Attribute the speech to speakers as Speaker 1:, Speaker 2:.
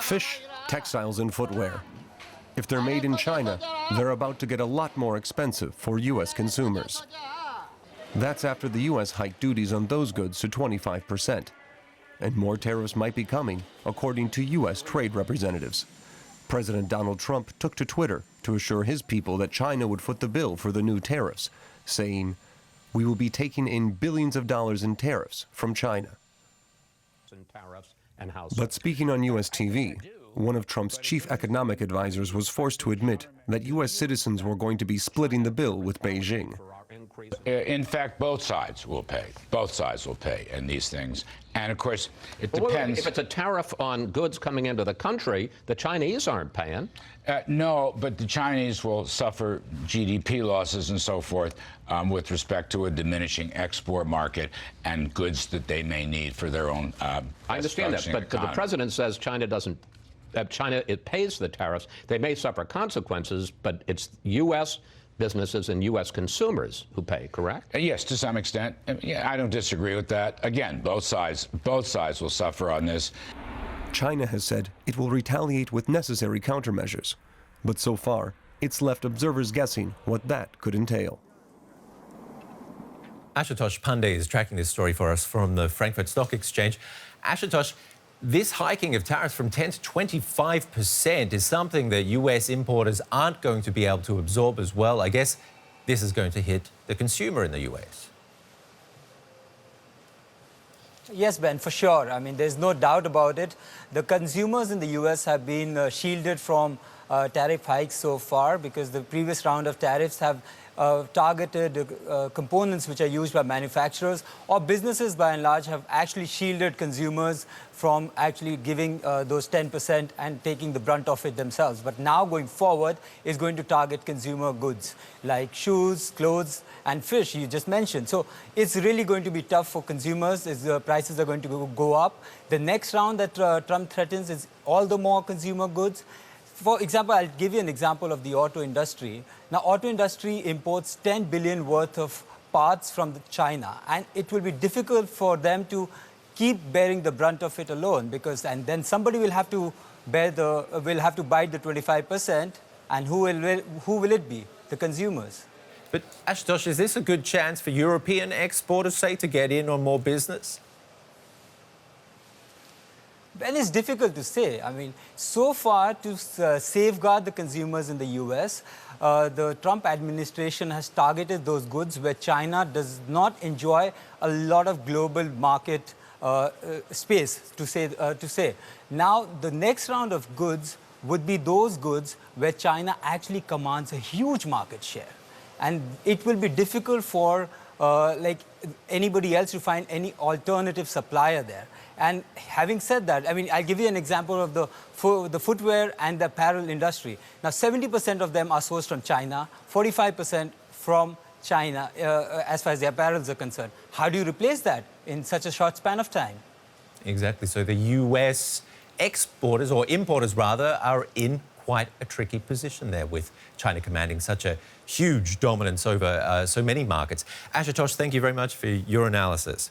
Speaker 1: Fish, textiles, and footwear. If they're made in China, they're about to get a lot more expensive for U.S. consumers. That's after the U.S. hiked duties on those goods to 25%. And more tariffs might be coming, according to U.S. trade representatives. President Donald Trump took to Twitter to assure his people that China would foot the bill for the new tariffs, saying, "We will be taking in billions of dollars in tariffs from China." But speaking on U.S. TV, one of Trump's chief economic advisors was forced to admit that U.S. citizens were going to be splitting the bill with Beijing.
Speaker 2: In fact, both sides will pay. Both sides will pay in these things. And, of course, it depends.
Speaker 3: If it's a tariff on goods coming into the country, the Chinese aren't paying.
Speaker 2: No, but the Chinese will suffer GDP losses and so forth with respect to a diminishing export market and goods that they may need for their own
Speaker 3: I understand that, but the president says China doesn't. China, it pays the tariffs. They may suffer consequences, but it's U.S. businesses and U.S. consumers who pay, correct?
Speaker 2: Yes, to some extent. Yeah, I don't disagree with that. Again, both sides will suffer on this.
Speaker 1: China has said it will retaliate with necessary countermeasures, but so far, it's left observers guessing what that could entail.
Speaker 4: Ashutosh Pandey is tracking this story for us from the Frankfurt Stock Exchange. Ashutosh, this hiking of tariffs from 10 to 25% is something that US importers aren't going to be able to absorb as well. I guess this is going to hit the consumer in the US.
Speaker 5: Yes, Ben, for sure. I mean, there's no doubt about it. The consumers in the US have been shielded from tariff hikes so far because the previous round of tariffs have targeted components which are used by manufacturers, or businesses by and large have actually shielded consumers from actually giving those 10% and taking the brunt of it themselves. But now going forward is going to target consumer goods like shoes, clothes and fish you just mentioned. So it's really going to be tough for consumers as the prices are going to go up. The next round that Trump threatens is all the more consumer goods. For example, I'll give you an example of the auto industry. Now, auto industry imports 10 billion worth of parts from China, and it will be difficult for them to keep bearing the brunt of it alone because, and then somebody will have to bite the 25%, and who will it be? The consumers.
Speaker 4: But Ashutosh, is this a good chance for European exporters, say, to get in on more business?
Speaker 5: Well, it's difficult to say. I mean, so far to safeguard the consumers in the US, the Trump administration has targeted those goods where China does not enjoy a lot of global market space, to say. Now, the next round of goods would be those goods where China actually commands a huge market share. And it will be difficult for like anybody else to find any alternative supplier there. And having said that, I mean, I'll give you an example of the footwear and the apparel industry. Now, 70% of them are sourced from China, 45% from China as far as the apparels are concerned. How do you replace that in such a short span of time?
Speaker 4: Exactly. So the US exporters, or importers rather, are in quite a tricky position there with China commanding such a huge dominance over so many markets. Ashutosh, thank you very much for your analysis.